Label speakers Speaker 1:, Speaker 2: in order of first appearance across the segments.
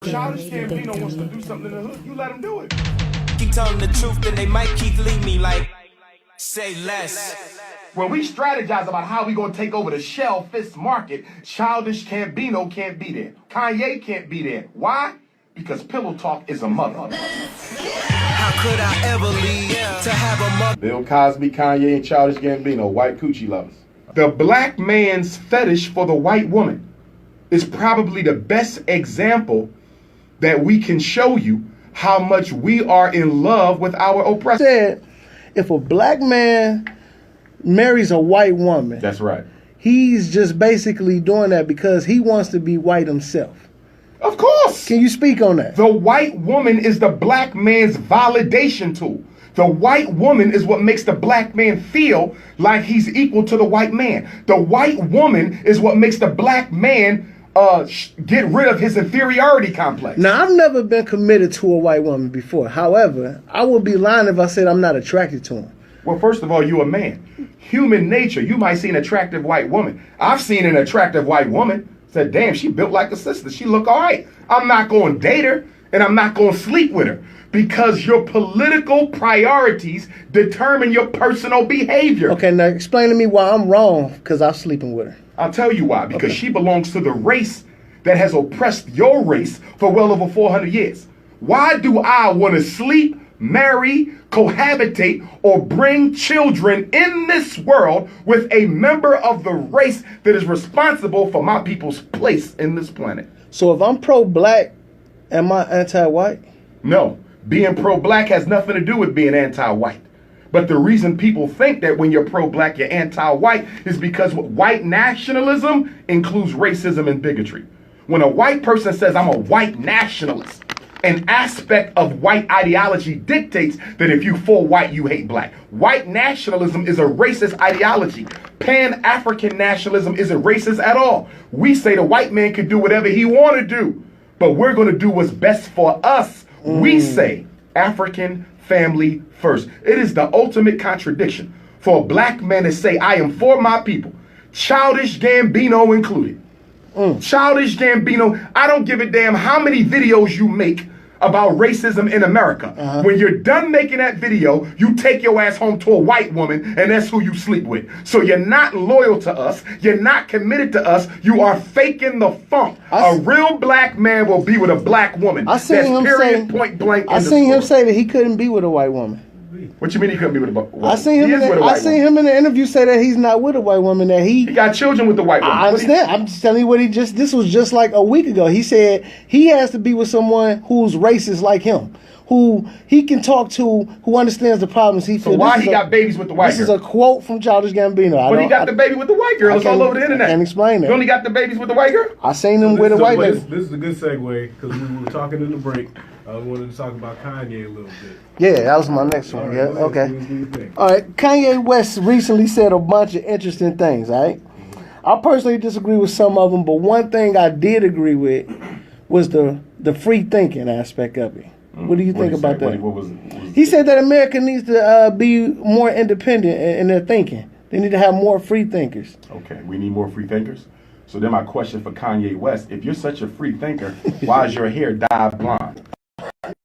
Speaker 1: Childish Gambino wants to do something in the hood, you let him do it.
Speaker 2: Keep telling the truth, then they might keep leaving me like, say less.
Speaker 1: When we strategize about how we gonna take over the shellfish market, Childish Gambino can't be there. Kanye can't be there. Why? Because pillow talk is a mother.
Speaker 2: How could I ever leave to have a mother?
Speaker 1: Bill Cosby, Kanye, and Childish Gambino, white coochie lovers. The black man's fetish for the white woman is probably the best example that we can show you how much we are in love with our oppressor.
Speaker 3: Said, if a black man marries a white woman,
Speaker 1: That's right.
Speaker 3: he's just basically doing that because he wants to be white himself.
Speaker 1: Of course.
Speaker 3: Can you speak on that?
Speaker 1: The white woman is the black man's validation tool. The white woman is what makes the black man feel like he's equal to the white man. The white woman is what makes the black man get rid of his inferiority complex.
Speaker 3: Now, I've never been committed to a white woman before. However, I would be lying if I said I'm not attracted to him.
Speaker 1: Well, first of all, you're a man. Human nature, you might see an attractive white woman. I've seen an attractive white woman. Said, damn, she built like a sister. She look all right. I'm not going to date her, and I'm not going to sleep with her. Because your political priorities determine your personal behavior.
Speaker 3: Okay, now explain to me why I'm wrong because I'm sleeping with her.
Speaker 1: I'll tell you why. Because she belongs to the race that has oppressed your race for well over 400 years. Why do I want to sleep, marry, cohabitate, or bring children in this world with a member of the race that is responsible for my people's place in this planet?
Speaker 3: So if I'm pro-black, am I anti-white?
Speaker 1: No. Being pro-black has nothing to do with being anti-white. But the reason people think that when you're pro-black, you're anti-white is because white nationalism includes racism and bigotry. When a white person says, I'm a white nationalist, an aspect of white ideology dictates that if you for white, you hate black. White nationalism is a racist ideology. Pan-African nationalism isn't racist at all. We say the white man can do whatever he want to do, but we're going to do what's best for us. We say African family first. It is the ultimate contradiction for a black man to say, I am for my people, Childish Gambino included. Childish Gambino, I don't give a damn how many videos you make about racism in America. When you're done making that video, you take your ass home to a white woman, and that's who you sleep with. So you're not loyal to us. You're not committed to us. You are faking the funk. A real black man will be with a black woman.
Speaker 3: I seen him say,
Speaker 1: point blank.
Speaker 3: I seen him say that he couldn't be with a white woman.
Speaker 1: What you mean he couldn't be with a white woman?
Speaker 3: I seen him in the interview say that he's not with a white woman, that he
Speaker 1: got children with the white woman.
Speaker 3: I understand. I'm just telling you what this was just like a week ago. He said he has to be with someone who's racist like him, who he can talk to, who understands the problems he feels.
Speaker 1: So why he got babies with the white girl?
Speaker 3: This is a quote from Childish Gambino.
Speaker 1: But he got the baby with the white girl. It's all over the internet.
Speaker 3: I can't explain that.
Speaker 1: You only got the babies with the white girl?
Speaker 3: I seen him with a white baby.
Speaker 4: This is a good segue because we were talking in the break. I wanted to talk about Kanye a little bit.
Speaker 3: Yeah, that was my next one.
Speaker 4: Right,
Speaker 3: Yeah, okay.
Speaker 4: do
Speaker 3: All right, Kanye West recently said a bunch of interesting things, all right? I personally disagree with some of them, but one thing I did agree with was the free thinking aspect of it. What do you think about that?
Speaker 1: What was
Speaker 3: He said that America needs to be more independent in their thinking. They need to have more free thinkers.
Speaker 1: Okay, we need more free thinkers. So then my question for Kanye West, if you're such a free thinker, why is your hair dyed blonde?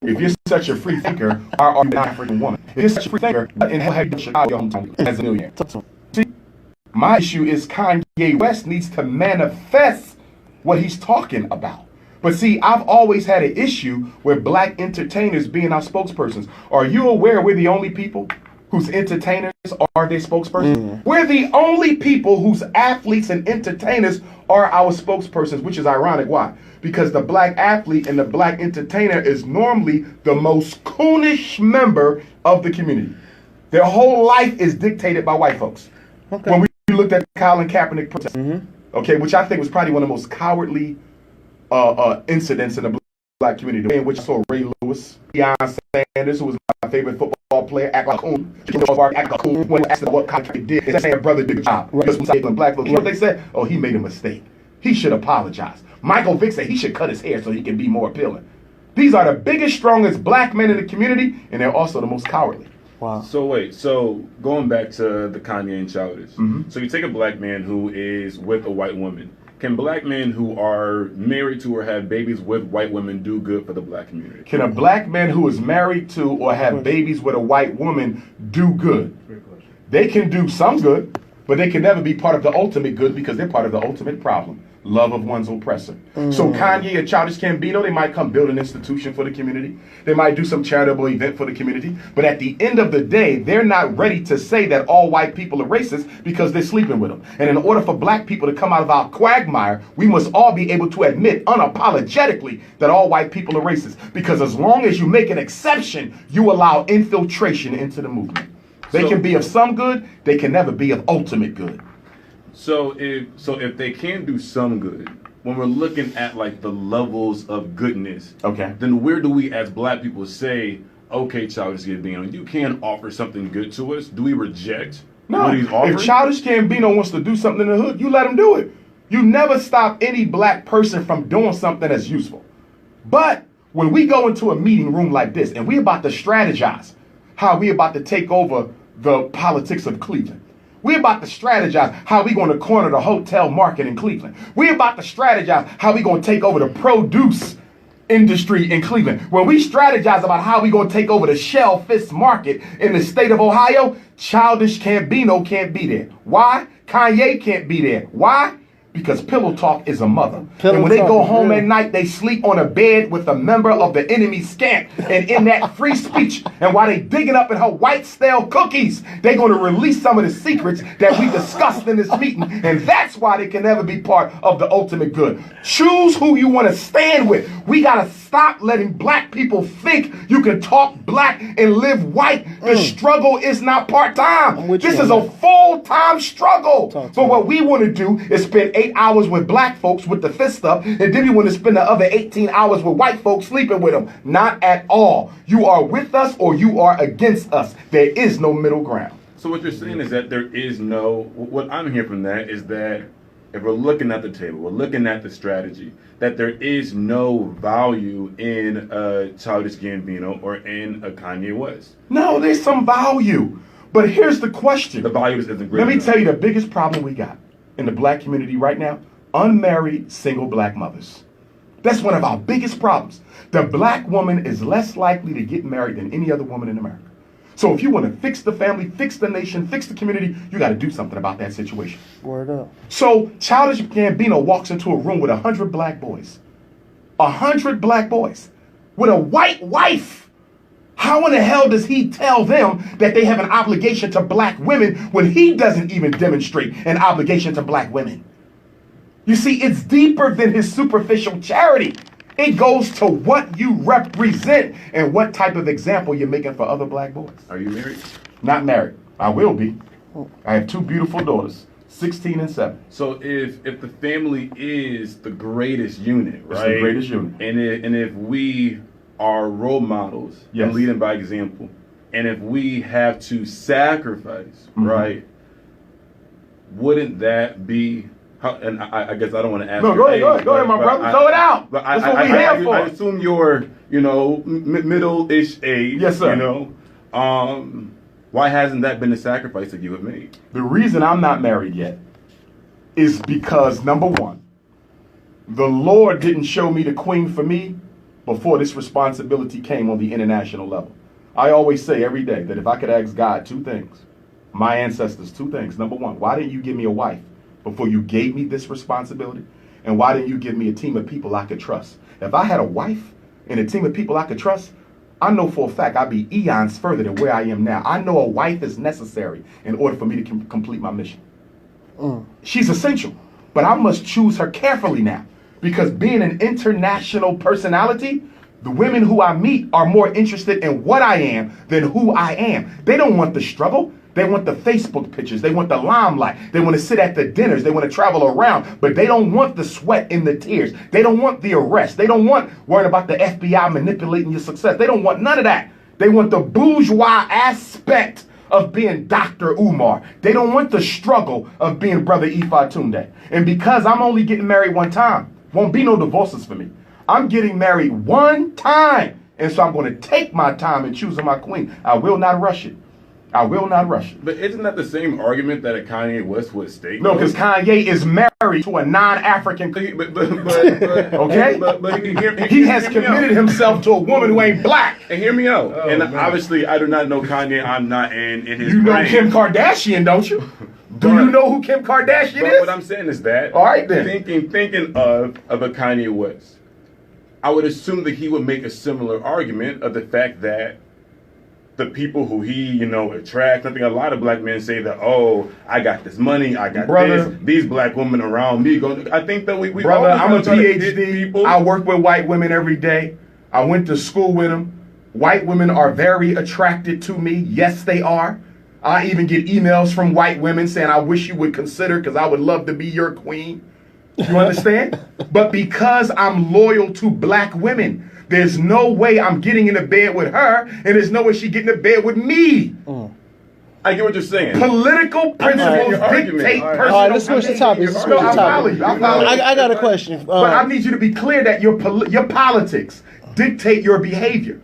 Speaker 1: If you're such a free thinker, why are you an African woman? If you're such a free thinker, what in hell have you done Chicago hometown as a millionaire? See, my issue is Kanye West needs to manifest what he's talking about. But see, I've always had an issue with black entertainers being our spokespersons. Are you aware we're the only people whose entertainers are their spokespersons? We're the only people whose athletes and entertainers are our spokespersons, which is ironic. Why? Because the black athlete and the black entertainer is normally the most coonish member of the community. Their whole life is dictated by white folks. Okay. When we looked at Colin Kaepernick protest, okay, which I think was probably one of the most cowardly incidents in the black community, in which I saw Ray Lewis, Deion Sanders, who was my favorite football player, act like a coon. Act like a coon when asked what Kaepernick did. They say a brother did a job. Because when black folks, what they said? Oh, he made a mistake. He should apologize. Michael Vick said he should cut his hair so he can be more appealing. These are the biggest, strongest black men in the community, and they're also the most cowardly.
Speaker 5: Wow. So wait, so going back to the Kanye and Childish. So you take a black man who is with a white woman. can black men who are married to or have babies with white women do good for the black community?
Speaker 1: Can a black man who is married to or have babies with a white woman do good? They can do some good, but they can never be part of the ultimate good because they're part of the ultimate problem. Love of one's oppressor. So Kanye and Childish Gambino, they might come build an institution for the community. They might do some charitable event for the community. But at the end of the day, they're not ready to say that all white people are racist because they're sleeping with them. And in order for black people to come out of our quagmire, we must all be able to admit unapologetically that all white people are racist. Because as long as you make an exception, you allow infiltration into the movement. They can be of some good, they can never be of ultimate good.
Speaker 5: So if they can do some good, when we're looking at like the levels of goodness,
Speaker 1: Okay.
Speaker 5: then where do we as black people say, okay, Childish Gambino, you can offer something good to us? Do we reject
Speaker 1: No,
Speaker 5: what he's offering?
Speaker 1: if Childish Gambino wants to do something in the hood, you let him do it. You never stop any black person from doing something that's useful. But when we go into a meeting room like this and we're about to strategize how we about to take over the politics of Cleveland, we're about to strategize how we're going to corner the hotel market in Cleveland. We're about to strategize how we're going to take over the produce industry in Cleveland. When we strategize about how we're going to take over the shellfish market in the state of Ohio, Childish Gambino can't be there. Why? Kanye can't be there. Why? Because Pillow Talk is a mother.
Speaker 3: Pillow
Speaker 1: and when they
Speaker 3: Talk
Speaker 1: go
Speaker 3: is
Speaker 1: home
Speaker 3: real.
Speaker 1: at night, they sleep on a bed with a member of the enemy's camp. And in that free speech, and while they digging up in her white stale cookies, they're going to release some of the secrets that we discussed in this meeting. And that's why they can never be part of the ultimate good. Choose who you want to stand with. We got to stop letting black people think you can talk black and live white. The struggle is not part-time.
Speaker 3: with you
Speaker 1: This
Speaker 3: on
Speaker 1: is a
Speaker 3: that.
Speaker 1: full-time struggle.
Speaker 3: Talk to
Speaker 1: But
Speaker 3: me.
Speaker 1: what we want to do is spend 8 hours with black folks with the fist up, and then we want to spend the other 18 hours with white folks sleeping with them. Not at all. You are with us or you are against us. There is no middle ground.
Speaker 5: So what you're saying is that there is no, what I'm hearing from that is that if we're looking at the table, we're looking at the strategy, that there is no value in Childish Gambino or in a Kanye West.
Speaker 1: No, there's some value. But here's the question.
Speaker 5: The value isn't great
Speaker 1: Let me
Speaker 5: enough.
Speaker 1: tell you the biggest problem we got in the black community right now: unmarried single black mothers. That's one of our biggest problems. The black woman is less likely to get married than any other woman in America. So if you want to fix the family, fix the nation, fix the community, you got to do something about that situation.
Speaker 3: Word up.
Speaker 1: So Childish Gambino walks into a room with 100 black boys. 100 black boys with a white wife. How in the hell does he tell them that they have an obligation to black women when he doesn't even demonstrate an obligation to black women? You see, it's deeper than his superficial charity. It goes to what you represent and what type of example you're making for other black boys.
Speaker 5: Are you married?
Speaker 1: Not married. I will be. I have 2 beautiful daughters, 16 and 7.
Speaker 5: So if the family is the greatest unit, right?
Speaker 1: It's the greatest unit.
Speaker 5: And if we are role models
Speaker 1: Yes.
Speaker 5: and leading by example, and if we have to sacrifice,
Speaker 1: Mm-hmm.
Speaker 5: right? Wouldn't that be? And I guess I don't want to ask.
Speaker 1: No,
Speaker 5: your
Speaker 1: go ahead,
Speaker 5: age,
Speaker 1: go ahead, go ahead, my
Speaker 5: but
Speaker 1: brother. Throw it out.
Speaker 5: But
Speaker 1: That's what we here for.
Speaker 5: I assume you're, middle-ish age.
Speaker 1: Yes, sir.
Speaker 5: Why hasn't that been the sacrifice that you have made?
Speaker 1: The reason I'm not married yet is because, number one, the Lord didn't show me the queen for me before this responsibility came on the international level. I always say every day that if I could ask God 2 things, my ancestors 2 things. Number one, why didn't you give me a wife before you gave me this responsibility? And why didn't you give me a team of people I could trust? If I had a wife and a team of people I could trust, I know for a fact I'd be eons further than where I am now. I know a wife is necessary in order for me to complete my mission. She's essential, but I must choose her carefully now, because being an international personality, the women who I meet are more interested in what I am than who I am. They don't want the struggle. They want the Facebook pictures. They want the limelight. They want to sit at the dinners. They want to travel around, but they don't want the sweat and the tears. They don't want the arrest. They don't want worrying about the FBI manipulating your success. They don't want none of that. They want the bourgeois aspect of being Dr. Umar. They don't want the struggle of being Brother Ifa Tunde. And because I'm only getting married one time, won't be no divorces for me. I'm getting married one time. And so I'm going to take my time in choosing my queen. I will not rush it. I will not rush it.
Speaker 5: But isn't that the same argument that a Kanye West would state?
Speaker 1: No, because Kanye is married to a non-African.
Speaker 5: But
Speaker 1: Okay?
Speaker 5: But
Speaker 1: He has committed himself to a woman who ain't black.
Speaker 5: And hear me out.
Speaker 4: Oh,
Speaker 5: and
Speaker 4: man.
Speaker 5: obviously, I do not know Kanye. I'm not in his
Speaker 1: You know
Speaker 5: brain.
Speaker 1: Kim Kardashian, don't you? Do you know who Kim Kardashian
Speaker 5: But
Speaker 1: is?
Speaker 5: what I'm saying is that,
Speaker 1: All right, then.
Speaker 5: thinking of a Kanye West, I would assume that he would make a similar argument of the fact that the people who he, attracts. I think a lot of black men say that, oh, I got this money, I got
Speaker 1: Brother.
Speaker 5: this, these black women around me. I think that we
Speaker 1: Brother,
Speaker 5: always
Speaker 1: I'm a
Speaker 5: try to hit
Speaker 1: PhD.
Speaker 5: people.
Speaker 1: I work with white women every day. I went to school with them. White women are very attracted to me. Yes, they are. I even get emails from white women saying, I wish you would consider because I would love to be your queen. You understand? But because I'm loyal to black women, there's no way I'm getting into bed with her, and there's no way she getting into bed with me.
Speaker 5: I get what you're saying.
Speaker 1: Political principles
Speaker 5: your argument.
Speaker 1: dictate
Speaker 5: All right.
Speaker 1: personal.
Speaker 3: All right, let's switch the topic. Let's switch the
Speaker 1: I follow
Speaker 3: topic.
Speaker 1: you. I follow you.
Speaker 3: I got a question.
Speaker 1: But I need you to be clear that your politics dictate your behavior,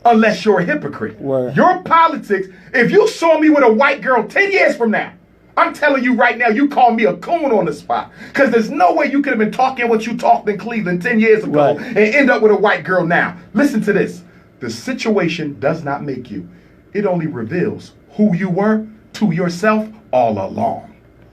Speaker 1: unless you're a hypocrite.
Speaker 3: Word.
Speaker 1: Your politics, if you saw me with a white girl 10 years from now, I'm telling you right now, you call me a coon on the spot. Because there's no way you could have been talking what you talked in Cleveland 10 years ago
Speaker 3: Right.
Speaker 1: and end up with a white girl now. Listen to this. The situation does not make you. It only reveals who you were to yourself all along.